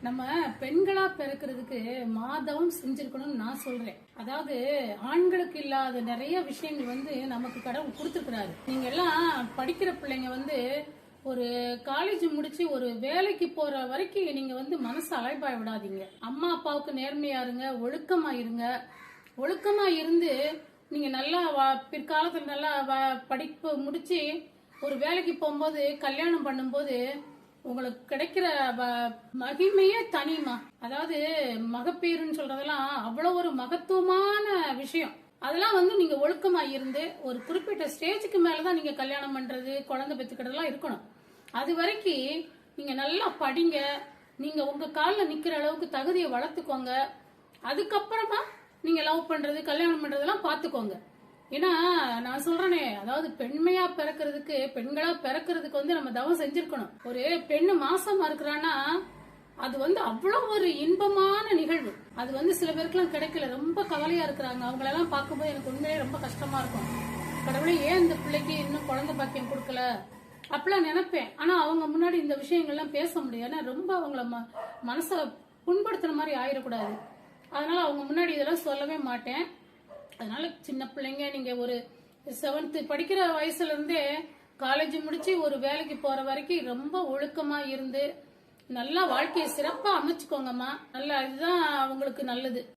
நம்ம பெண்களா பிறக்கிறதுக்கு மாதவம் செஞ்சிருக்கணும்னு நான் சொல்றேன். அதாவது ஆண்களுக்கு இல்லாத நிறைய விஷயங்கள் நமக்கு கடவுள் கொடுத்துருக்கிறாரு. நீங்க எல்லாம் படிக்கிற பிள்ளைங்க ஒரு காலேஜ் முடிச்சு ஒரு வேலைக்கு போற வரைக்கும் நீங்க மனசு அலைபாய விடாதீங்க. அம்மா அப்பாவுக்கு நேர்மையா இருங்க, ஒழுக்கமா இருங்க. ஒழுக்கமா இருந்து நீங்க நல்லா பிற்காலத்துல நல்லா படிப்பு முடிச்சு ஒரு வேலைக்கு போகும்போது கல்யாணம் பண்ணும்போது உங்களுக்கு கிடைக்கிற மகிமையே தனிமா. அதாவது மகப்பேறுன்னு சொல்றதெல்லாம் அவ்வளவு ஒரு மகத்துவமான விஷயம். அதெல்லாம் நீங்க ஒழுக்கமா இருந்து ஒரு குறிப்பிட்ட ஸ்டேஜுக்கு மேலதான் நீங்க கல்யாணம் பண்றது, குழந்தை பெற்றுக்கிறதுலாம் இருக்கணும். அது வரைக்கும் நீங்க நல்லா படிங்க. நீங்க உங்க காலில் நிக்கிற அளவுக்கு தகுதியை வளர்த்துக்கோங்க. அதுக்கப்புறமா நீங்க லவ் பண்றது, கல்யாணம் பண்றதெல்லாம் பாத்துக்கோங்க. ஏன்னா நான் சொல்றேனே, அதாவது பெண்மையா பிறக்கிறதுக்கு, பெண்களா பிறக்கிறதுக்கு நம்ம தவம் செஞ்சிருக்கணும். ஒரு பெண்ணு மாசமா இருக்கிறான்னா அது அவ்வளவு ஒரு இன்பமான நிகழ்வு. அது சில பேருக்கு எல்லாம் கிடைக்கல, ரொம்ப கவலையா இருக்கிறாங்க. அவங்களெல்லாம் பார்க்கும்போது எனக்கு உண்மையிலே ரொம்ப கஷ்டமா இருக்கும். கடவுளே, ஏன் இந்த பிள்ளைக்கு இன்னும் குழந்தை பாக்கியம் கொடுக்கல அப்படிலாம் நினைப்பேன். ஆனா அவங்க முன்னாடி இந்த விஷயங்கள்லாம் பேச முடியாது. ஏன்னா ரொம்ப அவங்கள மனசை புண்படுத்துற மாதிரி ஆயிடக்கூடாது. அதனால அவங்க முன்னாடி இதெல்லாம் சொல்லவே மாட்டேன். அதனால சின்ன பிள்ளைங்க, நீங்க ஒரு 7th படிக்கிற வயசுல இருந்தே காலேஜ் முடிச்சு ஒரு வேலைக்கு போற வரைக்கும் ரொம்ப ஒழுக்கமா இருந்து நல்லா வாழ்க்கையை சிறப்பா அமைச்சுக்கோங்கம்மா. நல்லா, இதுதான் அவங்களுக்கு நல்லது.